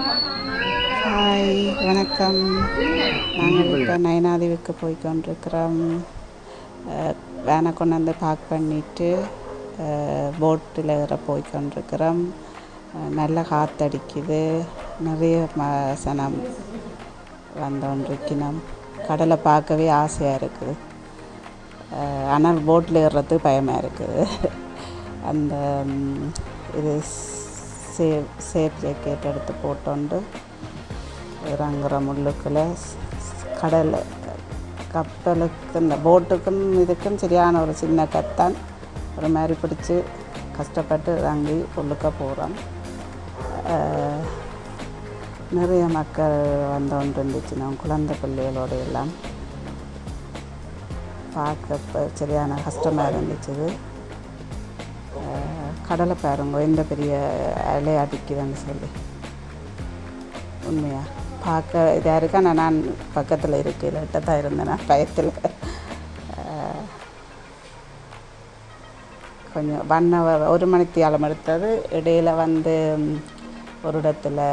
Hi, வணக்கம். நாங்கள் இப்போ நயனாதீவுக்கு போய்கொண்டிருக்கிறோம். வேனை கொண்டாந்து பார்க் பண்ணிவிட்டு போட்டில் ஏற போய்கொண்டிருக்கிறோம். நல்ல காற்றடிக்குது, நிறைய சனம் வந்தோன்றிருக்கணும். கடலை பார்க்கவே ஆசையாக இருக்குது, ஆனால் போட்டில் ஏறுறதுக்கு பயமாக இருக்குது. அந்த இது சேஃப் ஜாக்கெட் எடுத்து போட்டோண்டு இறங்குற முள்ளுக்குள்ள கடல் கப்பலுக்கு இந்த போட்டுக்கும் இதுக்கும் சரியான ஒரு சின்ன கத்தான் ஒரு மாதிரி பிடிச்சி கஷ்டப்பட்டு இறங்கி உள்ளுக்க போகிறோம். நிறைய மக்கள் வந்தோன்று இருந்துச்சு. நான் குழந்தை பிள்ளைகளோடு எல்லாம் பார்க்க சரியான கஷ்டமாக இருந்துச்சு. கடலை பாருங்க எந்த பெரிய அலை அடிக்குதுன்னு சொல்லி, உண்மையாக பார்க்க இதாக இருக்கு. ஆனால் நான் பக்கத்தில் இருக்குது, லேட்டாக தான் இருந்தேன் நான் பயத்தில். கொஞ்சம் 1 மணித்தியாலம் எடுத்தது. இடையில் வந்து ஒரு இடத்துல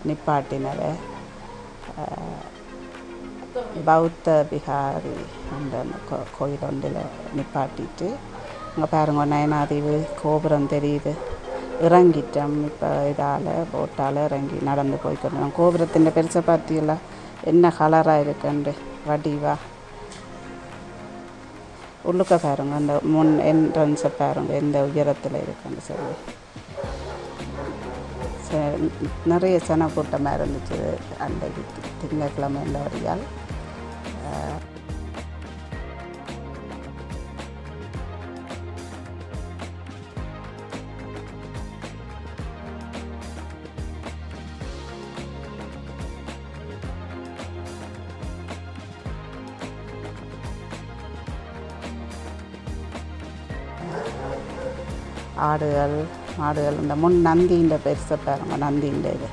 நிப்பாட்டினது பௌத்த பிகாரி அந்த கோயில் ஒன்றில் நிப்பாட்டிட்டு அங்கே பாருங்க நயனாதீவு கோபுரம் தெரியுது. இறங்கிட்டோம் இப்போ இதால் போட்டால் இறங்கி நடந்து போய்க்கணும். கோபுரத்தின் பெருசை பார்த்தீங்களா என்ன கலராக இருக்குண்டு வடிவா. உள்ளுக்க பாருங்க அந்த முன் என்ட்ரன்ஸை பாருங்க எந்த உயரத்தில் இருக்குன்னு சொல்லி. நிறைய சன கூட்டமாக இருந்துச்சு அன்றைக்கு திங்கட்கிழமை இந்த வழியால். ஆடுகள் இந்த முன் நந்தின்ற பெருசை பாருங்க. நந்தின்ற இது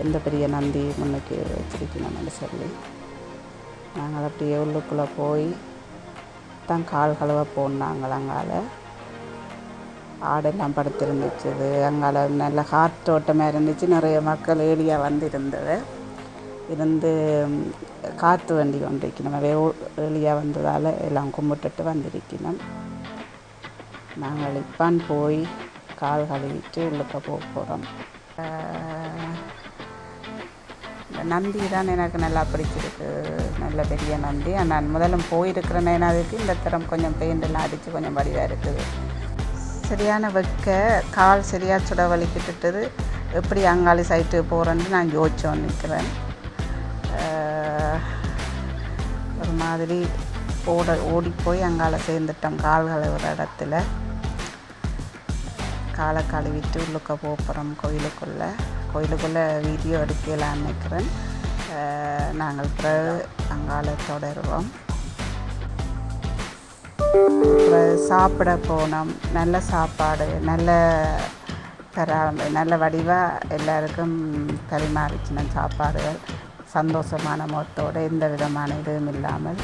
எந்த பெரிய நந்தி முன்னுக்கு வச்சிருக்கணும்னு சொல்லி நாங்கள் அப்படியே உள்ளுக்குள்ளே போய் தான் கால் கழுவ போனாங்கள். அங்கால ஆடெல்லாம் படுத்திருந்துச்சு. அங்கால நல்ல காற்றோட்டமாக இருந்துச்சு. நிறைய மக்கள் ஏழியாக வந்து இருந்து காற்று வண்டி கொண்டிருக்கணும். ஏழியாக வந்ததால் எல்லாம் கும்பிட்டுட்டு வந்திருக்கணும். நாங்கள் இப்பான் போய் கால் கழுவிட்டு உள்ளுக்க போகிறோம். இந்த நந்தி தான் எனக்கு நல்லா பிடிச்சிருக்கு, நல்ல பெரிய நந்தி. நான் முதல்ல போயிருக்கிற நேரத்துக்கு இந்த தரம் கொஞ்சம் பெயிண்டெல்லாம் அடித்து கொஞ்சம் வடிவாக இருக்குது. சரியான வைக்க கால் சரியாக சுட வலிக்கிட்டுது. எப்படி அங்காளி சைட்டு போகிறேன்னு நான் யோசிச்சோன்னு நிற்கிறேன். ஒரு மாதிரி ஓடி போய் அங்கால சேர்ந்துட்டோம். கால் கழுவுற இடத்துல காலை கழுவிட்டு உள்ளுக்க போகிறோம் கோயிலுக்குள்ளே வீடியோ எடுக்கலான்னு நினைக்கிறேன். நாங்கள் பிறகு அங்கால தொடருவோம். அப்புறம் சாப்பிட போனோம். நல்ல சாப்பாடு, நல்ல வடிவாக எல்லாருக்கும் பரிமாறிச்சின சாப்பாடுகள். சந்தோஷமான முகத்தோடு எந்த விதமான இதுவும் இல்லாமல்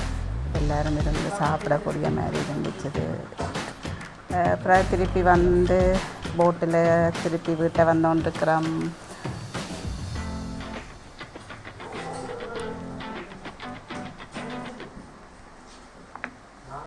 எல்லோரும் இருந்து சாப்பிடக்கூடிய மாதிரி இருந்துச்சு. அப்புறம் திருப்பி வந்து போட்டில் திருப்பி வீட்டை வந்தோன்றிருக்கிறோம்.